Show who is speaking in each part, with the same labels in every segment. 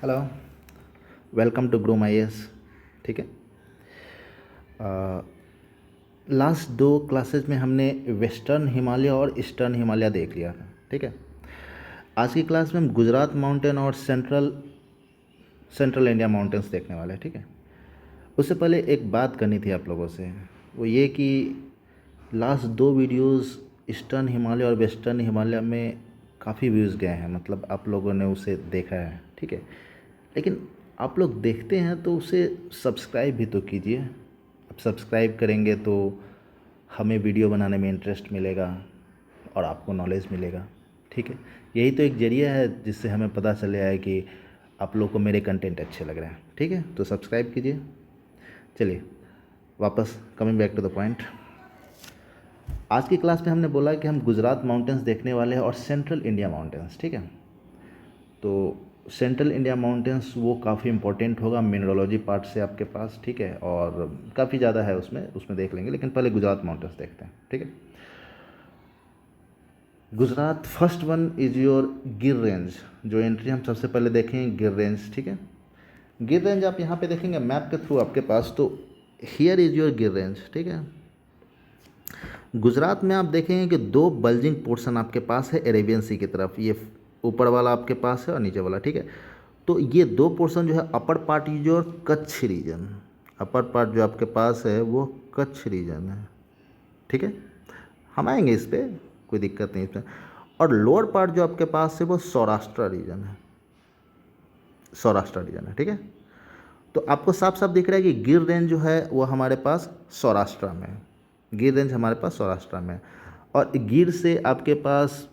Speaker 1: Hello, welcome to Groom IAS. ठीक है। Last दो क्लासेस में हमने वेस्टर्न हिमालय और ईस्टर्न हिमालय देख लिया था। ठीक है। आज की क्लास में हम गुजरात माउंटेन और सेंट्रल सेंट्रल इंडिया माउंटेन्स देखने वाले हैं। ठीक है। उससे पहले एक बात करनी थी आप लोगों से, वो ये कि लास्ट दो वीडियोस ईस्टर्न हिमालय और वेस्टर्न हिमालय में काफ़ी व्यूज़ गए हैं, मतलब आप लोगों ने उसे देखा है। ठीक है। लेकिन आप लोग देखते हैं तो उसे सब्सक्राइब भी तो कीजिए। आप सब्सक्राइब करेंगे तो हमें वीडियो बनाने में इंटरेस्ट मिलेगा और आपको नॉलेज मिलेगा। ठीक है। यही तो एक ज़रिया है जिससे हमें पता चल है कि आप लोग को मेरे कंटेंट अच्छे लग रहे हैं। ठीक है, तो सब्सक्राइब कीजिए। चलिए वापस coming back to the point. आज की क्लास में हमने बोला कि हम गुजरात माउंटेन्स देखने वाले हैं और सेंट्रल इंडिया माउंटेन्स। ठीक है। तो सेंट्रल इंडिया माउंटेन्स वो काफ़ी इंपॉर्टेंट होगा मिनरोलॉजी पार्ट से आपके पास। ठीक है। और काफ़ी ज़्यादा है उसमें देख लेंगे, लेकिन पहले गुजरात माउंटेन्स देखते हैं। ठीक है। Gujarat first one is your गिर रेंज। जो एंट्री हम सबसे पहले देखेंगे गिर रेंज। ठीक है। गिर रेंज आप यहाँ पे देखेंगे मैप के थ्रू आपके पास, तो हियर इज़ योर गिर रेंज। ठीक है। गुजरात में आप देखेंगे कि दो बल्जिंग पोर्शन आपके पास है अरेबियन सी की तरफ, ये ऊपर वाला आपके पास है और नीचे वाला। ठीक है। तो ये दो पोर्शन जो है upper part is your Kutch region. Upper part जो आपके पास है वो कच्छ रीजन है। ठीक है। हम आएंगे इस पर, कोई दिक्कत नहीं इसमें। और लोअर पार्ट जो आपके पास है वो सौराष्ट्र रीजन है। सौराष्ट्र रीजन है। ठीक है। तो आपको साफ साफ दिख रहा है कि गिर रेंज जो है वो हमारे पास सौराष्ट्र में है। गिर रेंज हमारे पास सौराष्ट्र में है। और गिर से आपके पास,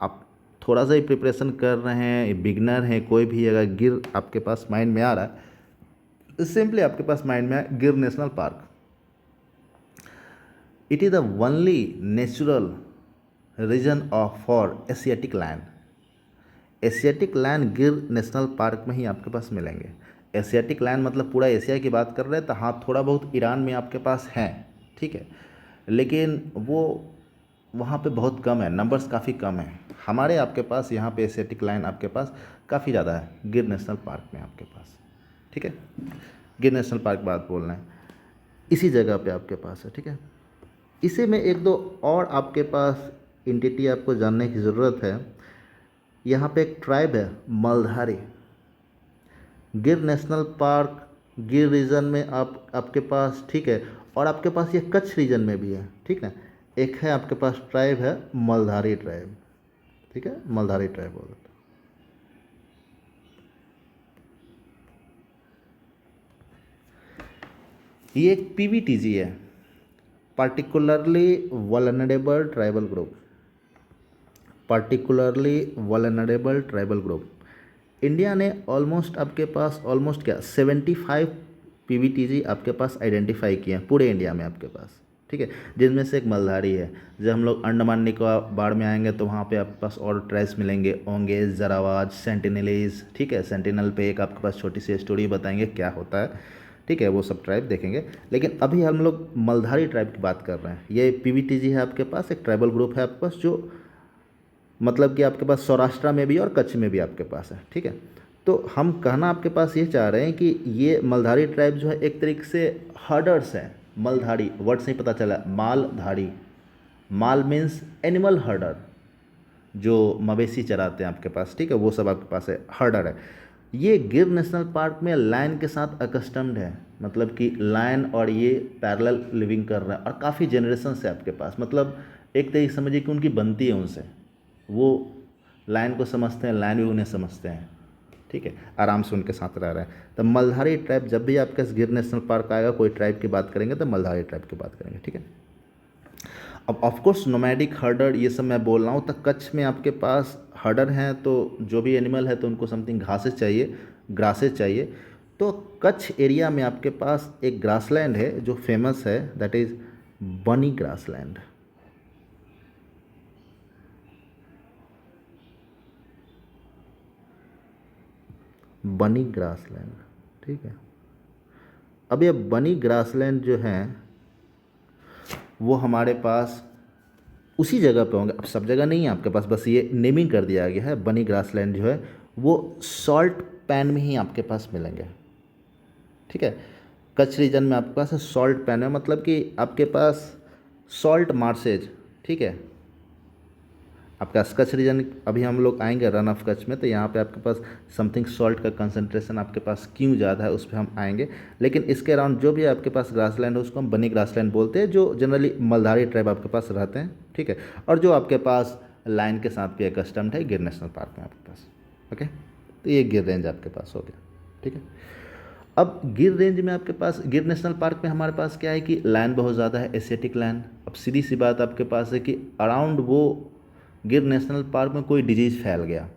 Speaker 1: आप थोड़ा सा ही प्रिपरेशन कर रहे हैं, बिगनर हैं, कोई भी अगर गिर आपके पास माइंड में आ रहा है, सिंपली आपके पास माइंड में आए Gir national park. It is the only natural region of for asiatic lion. Asiatic lion Gir national park में ही आपके पास मिलेंगे। एशियाटिक लैंड मतलब पूरा एशिया की बात कर रहे हैं, तो हाँ थोड़ा बहुत ईरान में आपके पास हैं। ठीक है। लेकिन वो वहाँ पे बहुत कम है, नंबर्स काफ़ी कम है। हमारे आपके पास यहाँ पे एशियाटिक लैंड आपके पास काफ़ी ज़्यादा है गिर नेशनल पार्क में आपके पास। ठीक है। गिर नेशनल पार्क बात बोल रहे हैं, इसी जगह पे आपके पास है। ठीक है। इसी में एक दो और आपके पास इंटिटी आपको जानने की ज़रूरत है। यहाँ पे एक ट्राइब है मलधारी। गिर नेशनल पार्क गिर रीजन में आपके पास, ठीक है, और आपके पास ये कच्छ रीजन में भी है। ठीक है। एक है आपके पास ट्राइब है मलधारी ट्राइब। ठीक है, मलधारी ट्राइब बोलते हैं। ये एक पीवीटीजी है, particularly vulnerable tribal group. Particularly vulnerable tribal group. India ने ऑलमोस्ट आपके पास ऑलमोस्ट क्या 75 पीवीटीजी आपके पास आइडेंटिफाई किए हैं पूरे इंडिया में आपके पास। ठीक है। जिनमें से एक मलधारी है। जब हम लोग अंडमान निकोबार में आएंगे तो वहाँ पे आपके पास और ट्राइब्स मिलेंगे, ओंगेज, जरावाज, सेंटिनलीज। ठीक है। सेंटिनल पे एक आपके पास छोटी सी स्टोरी बताएंगे क्या होता है। ठीक है, वो सब ट्राइब देखेंगे। लेकिन अभी हम लोग मलधारी ट्राइब की बात कर रहे हैं। ये पीवीटीजी है आपके पास, एक ट्राइबल ग्रुप है आपके पास, जो मतलब कि आपके पास सौराष्ट्र में भी और कच्छ में भी आपके पास है। ठीक है। तो हम कहना आपके पास ये चाह रहे हैं कि ये मलधारी ट्राइब जो है एक तरीके से हर्डर्स है। मलधारी वर्ड से ही पता चला, मालधारी। माल मीन्स एनिमल हर्डर, जो मवेशी चराते हैं आपके पास। ठीक है, वो सब आपके पास है, हर्डर है। ये गिर नेशनल पार्क में लायन के साथ अकस्टम्ड है, मतलब कि लायन और ये पैरेलल लिविंग कर रहे हैं और काफ़ी जनरेशन से आपके पास, मतलब एक तरीके समझिए कि उनकी बनती है उनसे। वो लायन को समझते हैं, लायन भी उन्हें समझते हैं। ठीक है, आराम से उनके साथ रह रहे हैं। तो मलधारी ट्राइब जब भी आपके गिर नेशनल पार्क आएगा, कोई ट्राइब की बात करेंगे तो मलधारी ट्राइब की बात करेंगे। ठीक है। अब ऑफकोर्स नोमैडिक हर्डर ये सब मैं बोल रहा हूँ, तो कच्छ में आपके पास हर्डर हैं, तो जो भी एनिमल है तो उनको समथिंग घासेस चाहिए, ग्रासेस चाहिए। तो कच्छ एरिया में आपके पास एक ग्रासलैंड है जो फेमस है, दैट इज़ बनी ग्रासलैंड। बनी ग्रासलैंड। ठीक है। अब ये बनी ग्रासलैंड जो है वो हमारे पास उसी जगह पे होंगे। अब सब जगह नहीं है आपके पास, बस ये नेमिंग कर दिया गया है। बनी ग्रासलैंड जो है वो सॉल्ट पैन में ही आपके पास मिलेंगे, ठीक है। कच्छ रीजन में आपके पास सॉल्ट पैन है, मतलब कि आपके पास सॉल्ट मार्सेज, ठीक है। आपका कच्छ रीजन अभी हम लोग आएंगे रन ऑफ कच्छ में, तो यहाँ पे आपके पास समथिंग सॉल्ट का कंसंट्रेशन आपके पास क्यों ज़्यादा है उस पर हम आएंगे। लेकिन इसके अराउंड जो भी आपके पास ग्रासलैंड है उसको हम बनी ग्रासलैंड बोलते हैं, जो जनरली मलधारी ट्राइब आपके पास रहते हैं, ठीक है। और जो आपके पास लाइन के साथ भी है कस्टम्ड है गिर नेशनल पार्क में आपके पास, ओके। तो ये गिर रेंज आपके पास हो गया, ठीक है। अब गिर रेंज में आपके पास गिर नेशनल पार्क में हमारे पास क्या है कि लायन बहुत ज़्यादा है, एशियाटिक लायन। अब सीधी सी बात आपके पास है कि अराउंड वो गिर नेशनल पार्क में कोई डिजीज़ फैल गया,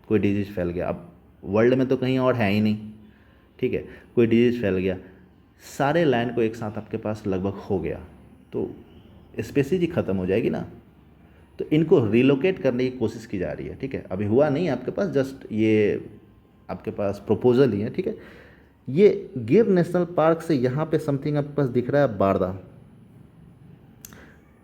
Speaker 1: कोई डिजीज़ फैल गया, अब वर्ल्ड में तो कहीं और है ही नहीं, ठीक है। कोई डिजीज़ फैल गया, सारे लायन को एक साथ आपके पास लगभग हो गया, तो स्पेसीज ही ख़त्म हो जाएगी ना। तो इनको रिलोकेट करने की कोशिश की जा रही है, ठीक है। अभी हुआ नहीं आपके पास, जस्ट ये आपके पास प्रपोजल ही है, ठीक है। ये गिर नेशनल पार्क से यहाँ पे समथिंग आपके पास दिख रहा है Barda,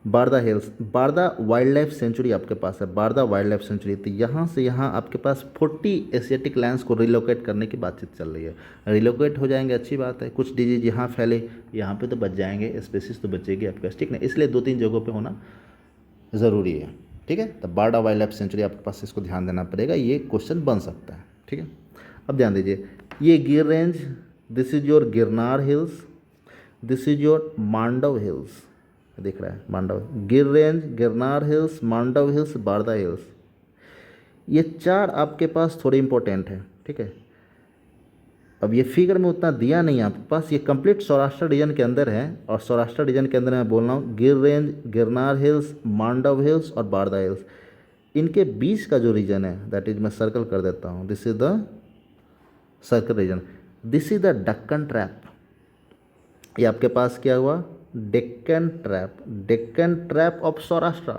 Speaker 1: Barda hills, Barda wild life sanctuary आपके पास है, बारदा वाइल्ड लाइफ सेंचुरी। तो यहाँ से यहाँ आपके पास 40 एशियाटिक लायंस को रिलोकेट करने की बातचीत चल रही है। रिलोकेट हो जाएंगे, अच्छी बात है, कुछ डिजीज यहाँ फैले, यहाँ पे तो बच जाएंगे, स्पेसीज तो बचेगी आपके पास, ठीक ना। इसलिए 2-3 जगहों पे होना ज़रूरी है, ठीक है। तो बारदा वाइल्ड लाइफ सेंचुरी आपके पास, इसको ध्यान देना पड़ेगा, ये क्वेश्चन बन सकता है, ठीक है। अब ध्यान दीजिए, ये गिर range, this is your Girnar hills, this is your Mandav hills, दिख रहा है मांडव, गिर range, Girnar hills, Mandav hills, Barda hills, ये 4 आपके पास थोड़े इंपॉर्टेंट है, ठीक है। अब ये फिगर में उतना दिया नहीं है आपके पास, ये कंप्लीट सौराष्ट्र रीजन के अंदर है, और सौराष्ट्र रीजन के अंदर मैं बोल रहा हूँ गिर range, Girnar hills, Mandav hills और बारदा हिल्स, इनके बीच का जो रीजन है दैट इज, मैं सर्कल कर देता हूँ, this is the circle region, this is the Deccan trap. ये आपके पास क्या हुआ, Deccan trap, Deccan trap of Saurashtra.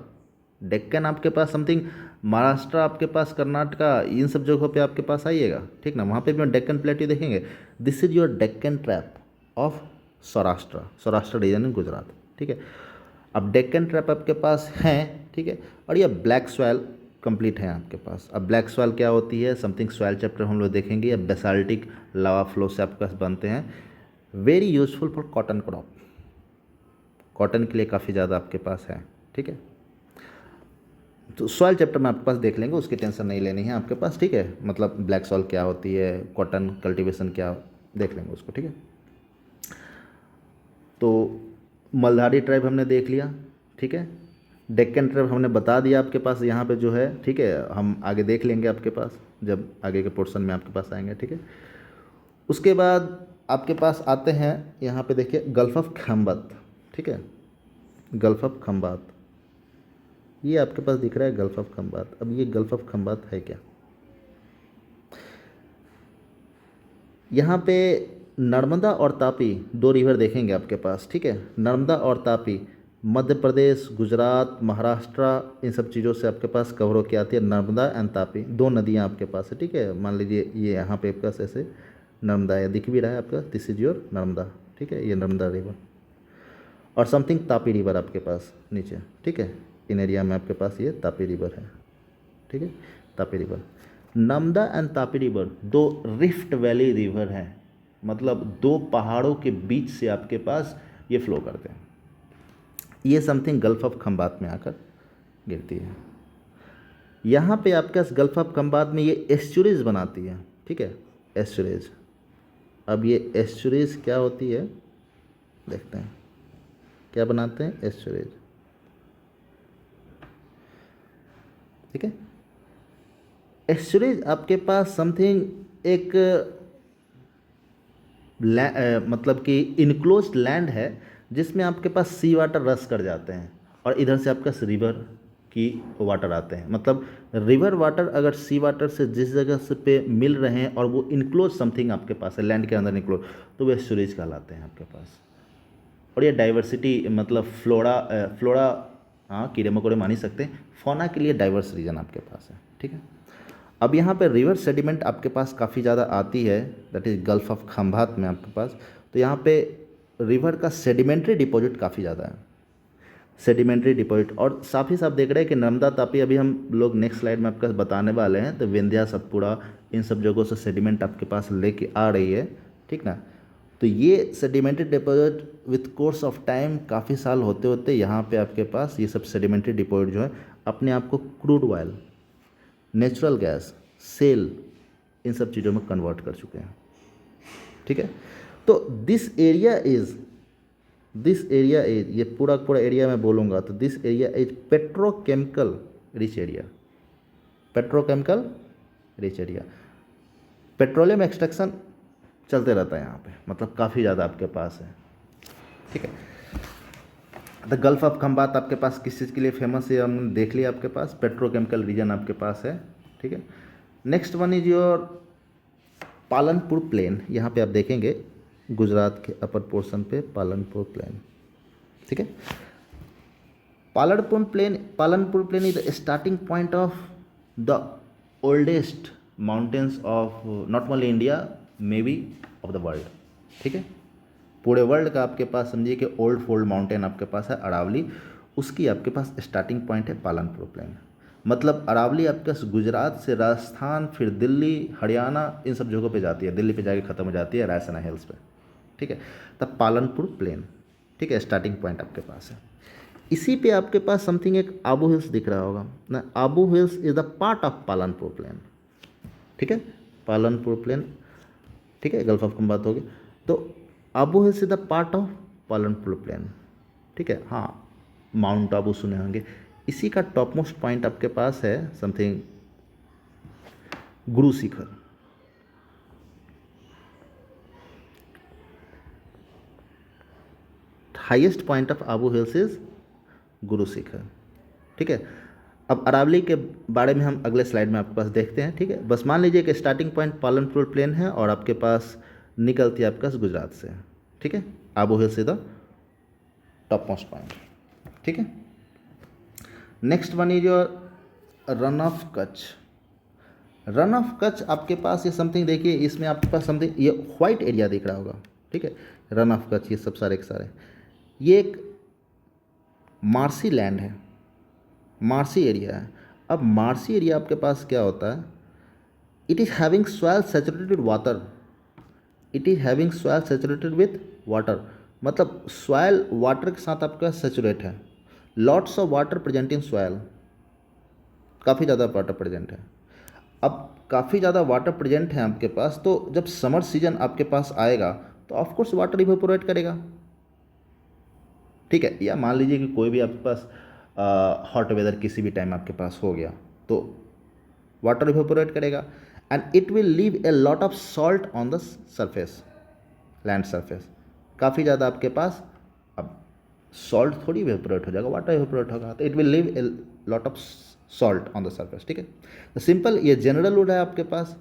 Speaker 1: Deccan आपके पास समथिंग महाराष्ट्र, आपके पास कर्नाटका, इन सब जगहों पे आपके पास आइएगा, ठीक ना, वहाँ पे भी डेक्कन प्लेट्यू देखेंगे। This is your Deccan trap of Saurashtra, Saurashtra region in Gujarat, ठीक है। अब डेक्कन ट्रैप आपके पास है, ठीक है। और ये ब्लैक सॉइल कंप्लीट है आपके पास। अब ब्लैक सॉइल क्या होती है, समथिंग सॉइल चैप्टर हम लोग देखेंगे। अब बेसाल्टिक लावा फ्लो से आपके पास बनते हैं, very useful for cotton crop, cotton के लिए काफ़ी ज़्यादा आपके पास है, ठीक है। तो सॉइल चैप्टर में आपके पास देख लेंगे, उसकी टेंशन नहीं लेनी है आपके पास, ठीक है। मतलब ब्लैक सॉइल क्या होती है, कॉटन कल्टीवेशन क्या, देख लेंगे उसको, ठीक है। तो मल्हारी ट्राइब हमने देख लिया, ठीक है। डेक्कन ट्राइब हमने बता दिया आपके पास यहाँ पे जो है, ठीक है। हम आगे देख लेंगे आपके पास जब आगे के पोर्शन में आपके पास आएंगे, ठीक है। उसके बाद आपके पास आते हैं यहाँ पे देखिए गल्फ ऑफ खंबात, ठीक है, गल्फ ऑफ खंबात, ये आपके पास दिख रहा है गल्फ ऑफ खंबात। अब ये गल्फ ऑफ खंबात है क्या, यहाँ पे नर्मदा और तापी 2 रिवर देखेंगे आपके पास, ठीक है। नर्मदा और तापी मध्य प्रदेश, गुजरात, महाराष्ट्र, इन सब चीज़ों से आपके पास कवर होकर आती है। नर्मदा एंड तापी 2 नदियाँ आपके पास है, ठीक है। मान लीजिए ये यहाँ पे आपके पास ऐसे नर्मदा है, दिख भी रहा है आपका, दिस इज योर नर्मदा, ठीक है, ये नर्मदा रिवर। और समथिंग तापी रिवर आपके पास नीचे, ठीक है। इन एरिया में आपके पास ये तापी रिवर है, ठीक है, Tapi river. Narmada and Tapi river 2 rift valley river हैं, मतलब 2 पहाड़ों के बीच से आपके पास ये फ्लो करते हैं। ये समथिंग गल्फ ऑफ खंबात में आकर गिरती है। यहाँ पे आपके पास गल्फ ऑफ खंबात में ये एस्चुरीज बनाती है, ठीक है, एस्चुरीज। अब ये एस्चुरीज क्या होती है देखते हैं, क्या बनाते हैं एस्चुरीज, ठीक है। एस्चुरीज आपके पास समथिंग एक मतलब कि इनक्लोज्ड लैंड है जिसमें आपके पास सी वाटर रस कर जाते हैं, और इधर से आपके पास रिवर की वाटर आते हैं। मतलब रिवर वाटर अगर सी वाटर से जिस जगह से पे मिल रहे हैं और वो इनक्लोज समथिंग आपके पास है, लैंड के अंदर इनक्लोज, तो वो एस्चुरीज कहलाते हैं आपके पास। और ये डाइवर्सिटी मतलब फ्लोरा हाँ कीड़े मकोड़े मान ही सकते हैं, फौना के लिए डाइवर्स रीजन आपके पास है, ठीक है। अब यहाँ पे रिवर सेडिमेंट आपके पास काफ़ी ज़्यादा आती है, that is gulf of Khambhat में आपके पास। तो यहाँ पे रिवर का सेडिमेंट्री डिपॉजिट काफ़ी ज़्यादा है। Sedimentary deposit. और साथ ही साथ देख रहे हैं कि नर्मदा तापी, अभी हम लोग नेक्स्ट स्लाइड में आपका बताने वाले हैं, तो विंध्या सतपुड़ा इन सब जगहों से सेडिमेंट आपके पास लेके आ रही है, ठीक ना। तो ये sedimentary deposit with course of time काफ़ी साल होते होते यहाँ पे आपके पास ये सब सेडिमेंट्री डिपॉजिट जो है अपने आप को crude oil, natural gas, shale, इन सब चीज़ों में कन्वर्ट कर चुके हैं, ठीक है। तो दिस एरिया इज ये पूरा पूरा एरिया मैं बोलूँगा तो this area is petrochemical rich area, petrochemical rich area. Petroleum extraction चलते रहता है यहाँ पे, मतलब काफ़ी ज़्यादा आपके पास है, ठीक है। द गल्फ ऑफ खंबात आपके पास किस चीज़ के लिए फेमस है, हमने देख लिया, आपके पास पेट्रोकेमिकल रीजन आपके पास है, ठीक है। Next one is your Palanpur plain. यहाँ पे आप देखेंगे गुजरात के अपर पोर्शन पे पालनपुर प्लेन, ठीक है। Palanpur plain is the starting point of the oldest mountains of not only India may be of the world, ठीक है। पूरे वर्ल्ड का आपके पास समझिए कि ओल्ड फोल्ड माउंटेन आपके पास है अरावली, उसकी आपके पास स्टार्टिंग पॉइंट है पालनपुर प्लेन। मतलब अरावली आपके पास गुजरात से राजस्थान, फिर दिल्ली, हरियाणा, इन सब जगहों पे जाती है, दिल्ली पे जाके ख़त्म हो जाती है रायसेना हिल्स पे, ठीक है। तब पालनपुर प्लेन, ठीक है, स्टार्टिंग पॉइंट आपके पास है। इसी पे आपके पास समथिंग एक आबू हिल्स दिख रहा होगा ना, Abu hills is the part of Palanpur plain, ठीक है, पालनपुर प्लेन, ठीक है, गल्फ ऑफ खंबात हो गई। तो Abu hills is the part of Palanpur plain, ठीक है। हाँ, माउंट आबू सुने होंगे, इसी का टॉप मोस्ट पॉइंट आपके पास है something Guru Shikhar, highest point of Abu hills is Guru Shikhar, ठीक है। अब अरावली के बारे में हम अगले स्लाइड में आपके पास देखते हैं, ठीक है। बस मान लीजिए कि स्टार्टिंग पॉइंट पालनपुर प्लेन है और आपके पास निकलती है आपके पास गुजरात से, ठीक है। Abu hills is the top most point, ठीक है। Next one is your run of Kutch. Run of Kutch आपके पास ये समथिंग देखिए, इसमें आपके पास समथिंग ये व्हाइट एरिया दिख रहा होगा, ठीक है। रन ऑफ कच्छ ये सब सारे के सारे, ये एक मार्सी लैंड है, मार्सी एरिया है। अब मार्सी एरिया आपके पास क्या होता है, it is having soil saturated with water, it is having soil saturated with water, मतलब सॉइल वाटर के साथ आपका सैचुरेट है, lots of water present in soil, काफ़ी ज़्यादा वाटर प्रेजेंट है। अब काफ़ी ज़्यादा वाटर प्रेजेंट है आपके पास, तो जब समर सीजन आपके पास आएगा तो ऑफकोर्स वाटर इवेपोरेट करेगा, ठीक है। या मान लीजिए कि कोई भी आपके पास हॉट वेदर किसी भी टाइम आपके पास हो गया तो वाटर इवेपोरेट करेगा and it will leave a lot of salt on the surface, land surface, काफ़ी ज़्यादा आपके पास, अब सॉल्ट थोड़ी इवेपोरेट हो जाएगा, वाटर इवेपोरेट होगा, तो it will leave a lot of salt on the surface, ठीक है। तो सिंपल ये जनरल रूल है आपके पास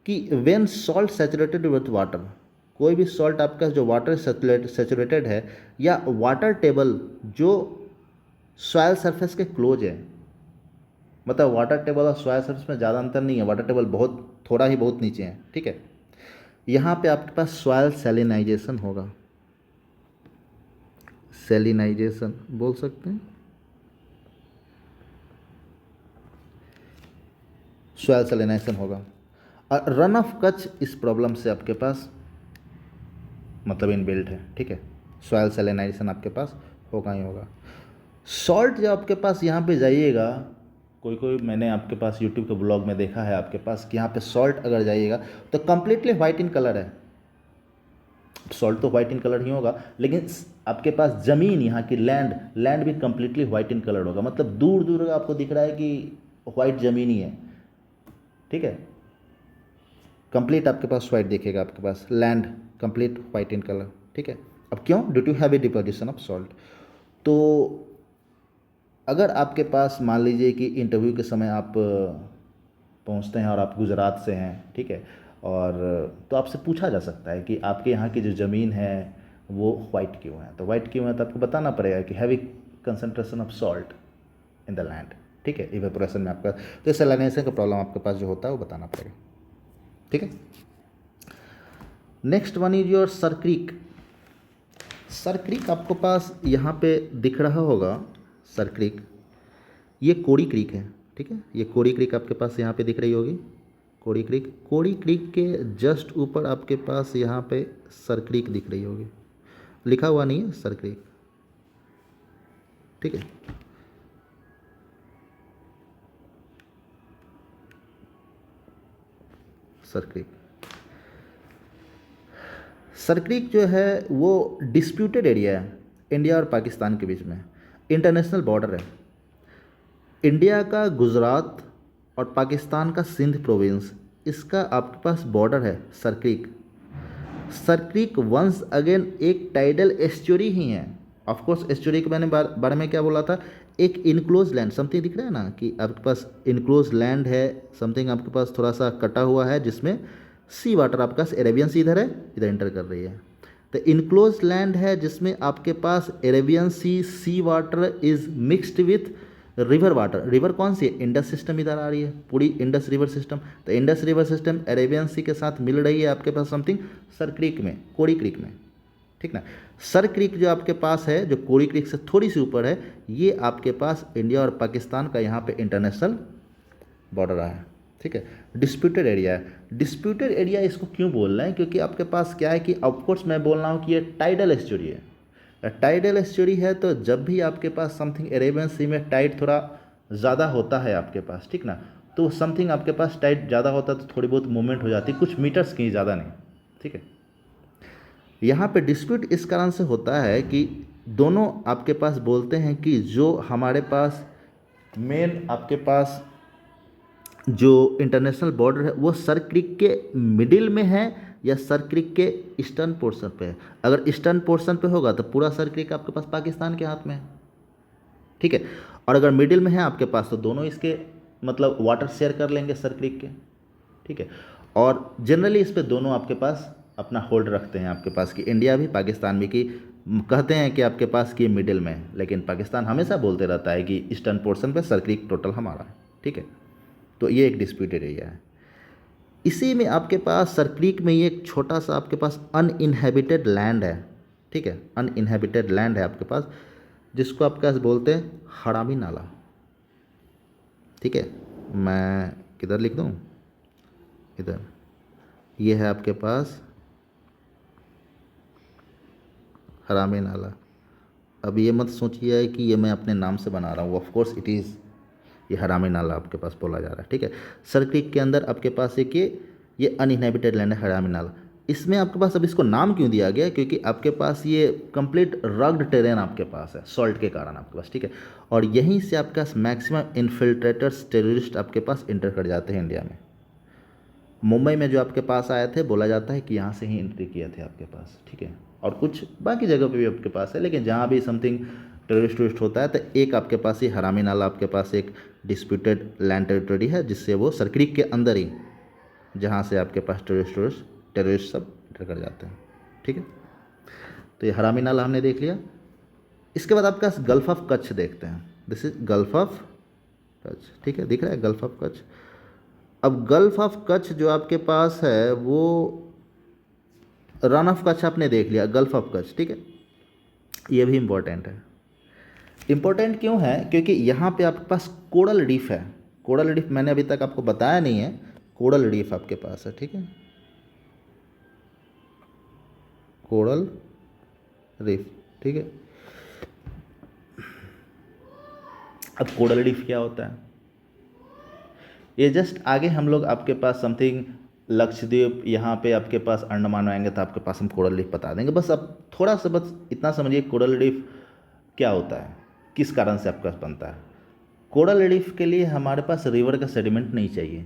Speaker 1: कि when salt saturated with water, कोई भी सॉल्ट आपका जो वाटर सैचुरेटेड है या वाटर टेबल जो सॉयल सरफेस के क्लोज है, मतलब वाटर टेबल और सॉयल सरफेस में ज़्यादा अंतर नहीं है, वाटर टेबल बहुत थोड़ा ही बहुत नीचे है, ठीक है। यहाँ पे आपके पास सॉयल सैलिनाइजेशन होगा, सैलिनाइजेशन बोल सकते हैं, सॉयल सैलिनाइजेशन होगा। और रन ऑफ कच्छ इस प्रॉब्लम से आपके पास मतलब इनबिल्ट है, ठीक है, सॉयल सैलिनाइजेशन आपके पास होगा ही होगा। सॉल्ट जब आपके पास यहाँ पे जाइएगा, कोई मैंने आपके पास यूट्यूब के ब्लॉग में देखा है आपके पास कि यहाँ पे सॉल्ट अगर जाइएगा तो कम्प्लीटली वाइट इन कलर है, सॉल्ट तो वाइट इन कलर ही होगा, लेकिन आपके पास ज़मीन यहाँ की लैंड भी कम्प्लीटली वाइट इन कलर होगा, मतलब दूर दूर आपको दिख रहा है कि वाइट ज़मीन ही है, ठीक है। कंप्लीट आपके पास वाइट दिखेगा, आपके पास land complete white in colour, ठीक है। अब क्यों, due to heavy deposition of salt. तो अगर आपके पास मान लीजिए कि इंटरव्यू के समय आप पहुंचते हैं और आप गुजरात से हैं, ठीक है, और तो आपसे पूछा जा सकता है कि आपके यहाँ की जो ज़मीन है वो वाइट क्यों है, तो वाइट क्यों है तो आपको बताना पड़ेगा कि heavy concentration of salt in the land, ठीक है, इवेपोरेशन में आपका, तो सैलिनेशन का प्रॉब्लम आपके पास जो होता है वो बताना पड़ेगा, ठीक है। Next one is your sir Creek. Sir creek आपको पास यहाँ पे दिख रहा होगा, सर क्रीक, ये कोड़ी क्रीक है, ठीक है। ये कोड़ी क्रीक आपके पास यहाँ पे दिख रही होगी, कोड़ी क्रीक। कोड़ी क्रीक के जस्ट ऊपर आपके पास यहाँ पे सर क्रीक दिख रही होगी, लिखा हुआ नहीं है सर क्रीक, ठीक है। सर क्रीक, सर क्रीक जो है वो डिस्प्यूटेड एरिया है इंडिया और पाकिस्तान के बीच में, इंटरनेशनल बॉर्डर है। इंडिया का गुजरात और पाकिस्तान का सिंध प्रोविंस, इसका आपके पास बॉर्डर है Sir Creek. Sir Creek once again एक टाइडल एस्चुरी ही है। ऑफ कोर्स एस्चुरी के मैंने बारे में क्या बोला था, एक इनक्लोज लैंड, समथिंग दिख रहा है ना कि आपके पास इनक्लोज लैंड है, समथिंग आपके पास थोड़ा सा कटा हुआ है जिसमें सी वाटर आपके पास अरेबियन सी इधर है, इधर एंटर कर रही है। तो इनक्लोज लैंड है जिसमें आपके पास Arabian sea water is mixed with river water. River कौन सी है, इंडस सिस्टम इधर आ रही है, पूरी इंडस रिवर सिस्टम। तो इंडस रिवर सिस्टम अरेबियन सी के साथ मिल रही है आपके पास समथिंग सर क्रीक में, कोड़ी क्रीक में, ठीक ना। सर क्रीक जो आपके पास है, जो कोड़ी क्रीक से थोड़ी सी ऊपर है, ये आपके पास इंडिया और पाकिस्तान का यहाँ पे इंटरनेशनल बॉर्डर है, ठीक है। डिस्प्यूटेड एरिया है। डिस्प्यूटेड एरिया इसको क्यों बोल रहे हैं, क्योंकि आपके पास क्या है कि ऑफकोर्स मैं बोल रहा हूँ कि ये टाइडल एस्चुरी है। टाइडल एस्चुरी है तो जब भी आपके पास समथिंग अरेबियन सी में टाइड थोड़ा ज़्यादा होता है आपके पास, ठीक ना, तो समथिंग आपके पास टाइड ज़्यादा होता है तो थोड़ी बहुत मूवमेंट हो जाती है, कुछ मीटर्स की, ज़्यादा नहीं, ठीक है। यहाँ पे डिस्प्यूट इस कारण से होता है कि दोनों आपके पास बोलते हैं कि जो हमारे पास मेन आपके पास जो इंटरनेशनल बॉर्डर है वो सर क्रीक के मिडिल में है या सर क्रीक के ईस्टर्न पोर्शन पे है। अगर ईस्टर्न पोर्शन पे होगा तो पूरा सर क्रीक आपके पास पाकिस्तान के हाथ में है, ठीक है। और अगर मिडिल में है आपके पास तो दोनों इसके मतलब वाटर शेयर कर लेंगे सर क्रीक के, ठीक है। और जनरली इस पे दोनों आपके पास अपना होल्ड रखते हैं आपके पास कि इंडिया भी पाकिस्तान भी, कि कहते हैं कि आपके पास कि मिडिल में है, लेकिन पाकिस्तान हमेशा बोलते रहता है कि ईस्टर्न पोर्शन पे सर क्रीक टोटल हमारा है, ठीक है। तो ये एक डिस्प्यूटेड एरिया है। इसी में आपके पास सर क्रीक में ये एक छोटा सा आपके पास अनइनहेबिटेड लैंड है, ठीक है। अनइनहेबिटेड लैंड है आपके पास, जिसको आपके पास बोलते हैं हरामी नाला, ठीक है। मैं किधर लिख दूँ, इधर, ये है आपके पास हरामी नाला। अब ये मत सोचिए कि ये मैं अपने नाम से बना रहा हूँ, ऑफ कोर्स इट इज़, ये हरामी नाला आपके पास बोला जा रहा है, ठीक है। सर क्रीक के अंदर आपके पास एक ये अनइनहेबिटेड लैंड है हरामी नाला। इसमें आपके पास अब इसको नाम क्यों दिया गया, क्योंकि आपके पास ये कंप्लीट रग्ड टेरेन आपके पास है सॉल्ट के कारण आपके पास, ठीक है। और यहीं से आपके पास मैक्सिमम इन्फिल्ट्रेटर्स टेररिस्ट आपके पास इंटर कर जाते हैं इंडिया में। मुंबई में जो आपके पास आए थे बोला जाता है कि यहाँ से ही एंट्री किए थे आपके पास, ठीक है। और कुछ बाकी जगह पे भी आपके पास है, लेकिन जहाँ भी समथिंग टेररिस्ट होता है तो एक आपके पास ही हरामी नाला आपके पास एक डिस्प्यूटेड लैंड टेरिटरी है, जिससे वो सर क्रीक के अंदर ही, जहाँ से आपके पास टेररिस्ट सब एंटर कर जाते हैं, ठीक है। तो ये हरामी नाला हमने देख लिया। इसके बाद आपके पास गल्फ ऑफ कच्छ देखते हैं, this is gulf of Kutch, ठीक है, दिख रहा है गल्फ ऑफ कच्छ। अब गल्फ ऑफ कच्छ जो आपके पास है वो रन ऑफ कच्छ आपने देख लिया, गल्फ ऑफ कच्छ, ठीक है। ये भी इम्पोर्टेंट है। इम्पोर्टेंट क्यों है, क्योंकि यहाँ पे आपके पास कोरल रीफ है। कोरल रीफ मैंने अभी तक आपको बताया नहीं है, कोरल रीफ आपके पास है, ठीक है, कोरल रीफ, ठीक है। अब कोरल रीफ क्या होता है, ये जस्ट आगे हम लोग आपके पास समथिंग लक्षद्वीप, यहाँ पे आपके पास अंडमान आएंगे तो आपके पास हम कोरल रीफ बता देंगे। बस अब थोड़ा सा बस इतना समझिए कोरल रीफ क्या होता है, किस कारण से आपका बनता है। कोरल रीफ के लिए हमारे पास रिवर का सेडिमेंट नहीं चाहिए,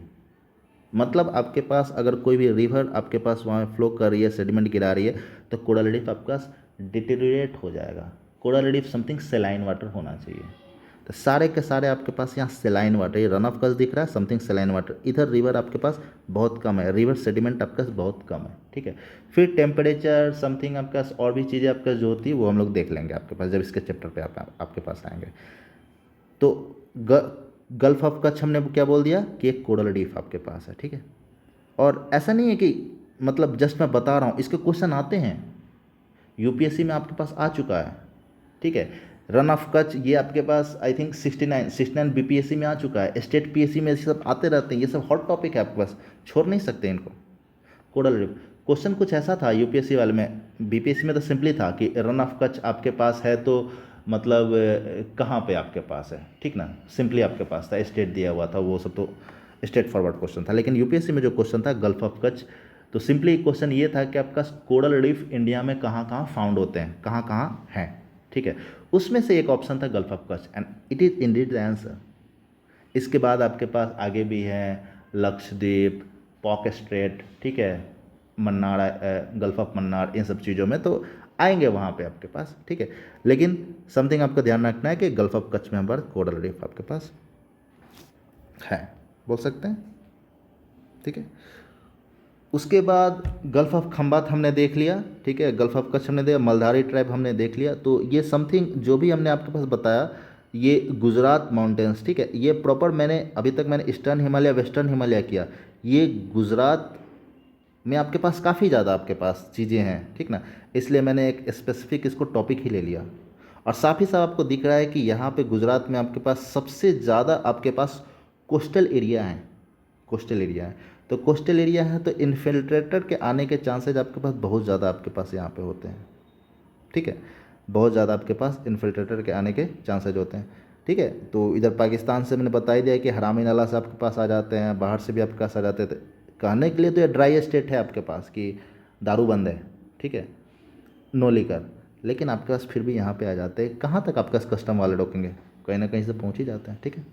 Speaker 1: मतलब आपके पास अगर कोई भी रिवर आपके पास वहाँ फ्लो कर रही है, सेडिमेंट गिरा रही है, तो कोरल रीफ आपका डिटेरियोरेट हो जाएगा। Coral reef something saline water होना चाहिए। तो सारे के सारे आपके पास यहाँ सेलाइन वाटर, ये रन ऑफ कच्छ दिख रहा है, समथिंग सेलाइन वाटर। इधर रिवर आपके पास बहुत कम है, रिवर सेडिमेंट आपके पास बहुत कम है, ठीक है। फिर टेम्परेचर समथिंग आपके पास और भी चीज़ें आपके पास जो होती है वो हम लोग देख लेंगे आपके पास जब इसके चैप्टर पे आपके पास आएंगे। तो गल्फ ऑफ कच्छ हमने क्या बोल दिया कि एक कोरल रीफ आपके पास है, ठीक है। और ऐसा नहीं है कि मतलब जस्ट मैं बता रहा हूँ, इसके क्वेश्चन आते हैं, यूपीएससी में आपके पास आ चुका है, ठीक है। रन ऑफ कच्छ ये आपके पास आई थिंक 69 बीपीएससी में आ चुका है, स्टेट पीएससी में ये सब आते रहते हैं, ये सब हॉट टॉपिक है आपके पास, छोड़ नहीं सकते इनको। कोरल रीफ क्वेश्चन कुछ ऐसा था यूपीएससी वाले में, बीपीएससी में तो सिंपली था कि रन ऑफ कच्छ आपके पास है तो मतलब कहाँ पे आपके पास है, ठीक ना, सिंपली आपके पास था, स्टेट दिया हुआ था, वो सब तो स्टेट फॉरवर्ड क्वेश्चन था। लेकिन यूपीएससी में जो क्वेश्चन था गल्फ ऑफ कच्छ, तो सिंपली क्वेश्चन ये था कि आपका कोरल रीफ इंडिया में कहाँ कहाँ फाउंड होते हैं, कहाँ कहाँ हैं, ठीक है। उसमें से एक ऑप्शन था gulf of Kutch and it is Indeed the answer. इसके बाद आपके पास आगे भी हैं लक्षद्वीप, पॉक स्ट्रेट, ठीक है, मन्नार, गल्फ ऑफ मन्नार, इन सब चीज़ों में तो आएंगे वहाँ पे आपके पास, ठीक है। लेकिन समथिंग आपका ध्यान रखना है कि गल्फ ऑफ कच्छ में हमारा कोरल रीफ आपके पास है, बोल सकते हैं, ठीक है। उसके बाद गल्फ ऑफ खंबात हमने देख लिया, ठीक है, गल्फ ऑफ कच्छ हमने देखा, मलधारी ट्राइब हमने देख लिया। तो ये समथिंग जो भी हमने आपके पास बताया ये गुजरात माउंटेन्स, ठीक है, ये प्रॉपर मैंने अभी तक मैंने ईस्टर्न हिमालय वेस्टर्न हिमालय किया, ये गुजरात में आपके पास काफ़ी ज़्यादा आपके पास चीज़ें हैं, ठीक ना, इसलिए मैंने एक स्पेसिफिक इसको टॉपिक ही ले लिया। और साथ ही साथ आपको दिख रहा है कि यहाँ पे गुजरात में आपके पास सबसे ज़्यादा आपके पास कोस्टल एरिया है, कोस्टल एरिया है। तो कोस्टल एरिया है तो इन्फिल्ट्रेटर के आने के चांसेज आपके पास बहुत ज़्यादा आपके पास यहाँ पे होते हैं, ठीक है, बहुत ज़्यादा आपके पास इन्फिल्ट्रेटर के आने के चांसेज होते हैं, ठीक है। तो इधर पाकिस्तान से मैंने बता ही दिया कि हरामी नाला से आपके पास आ जाते हैं, बाहर से भी आपके पास आ जाते थे। कहने के लिए तो ये ड्राई स्टेट है आपके पास कि दारू बंद है, ठीक है, नो लीकर, लेकिन आपके पास फिर भी यहाँ पे आ जाते हैं। कहाँ तक आपके पास कस्टम वाले रोकेंगे, कहीं ना कहीं से पहुँच ही जाते हैं, ठीक है।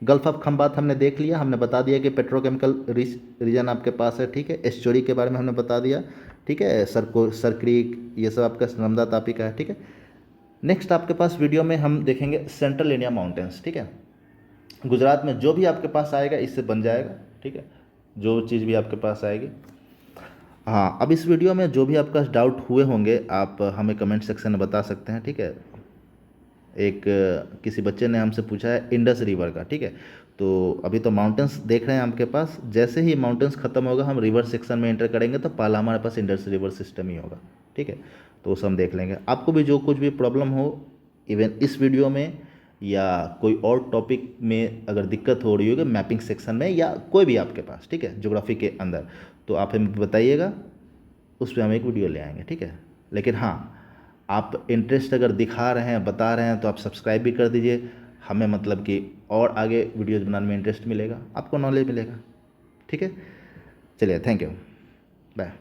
Speaker 1: गल्फ ऑफ खंबात हमने देख लिया, हमने बता दिया कि पेट्रोकेमिकल रीजन आपके पास है, ठीक है। एस्चुरी के बारे में हमने बता दिया, ठीक है, सर क्रीक ये सब आपका नर्मदा तापी का है, ठीक है। नेक्स्ट आपके पास वीडियो में हम देखेंगे सेंट्रल इंडिया माउंटेन्स, ठीक है। गुजरात में जो भी आपके पास आएगा इससे बन जाएगा, ठीक है, जो चीज़ भी आपके पास आएगी। हाँ, अब इस वीडियो में जो भी आपका डाउट हुए होंगे आप हमें कमेंट सेक्शन में बता सकते हैं, ठीक है। एक किसी बच्चे ने हमसे पूछा है इंडस रिवर का, ठीक है। तो अभी तो माउंटेन्स देख रहे हैं आपके पास, जैसे ही माउंटेन्स खत्म होगा हम रिवर सेक्शन में एंटर करेंगे तो पहला हमारे पास इंडस रिवर सिस्टम ही होगा, ठीक है। तो उसे हम देख लेंगे। आपको भी जो कुछ भी प्रॉब्लम हो इवन इस वीडियो में या कोई और टॉपिक में अगर दिक्कत हो रही होगी मैपिंग सेक्शन में या कोई भी आपके पास, ठीक है, ज्योग्राफी के अंदर, तो आप हमें बताइएगा, उस पर हम एक वीडियो ले आएंगे, ठीक है। लेकिन हाँ, आप इंटरेस्ट अगर दिखा रहे हैं बता रहे हैं तो आप सब्सक्राइब भी कर दीजिए, हमें मतलब कि और आगे वीडियोज़ बनाने में इंटरेस्ट मिलेगा, आपको नॉलेज मिलेगा, ठीक है। चलिए, थैंक यू, बाय।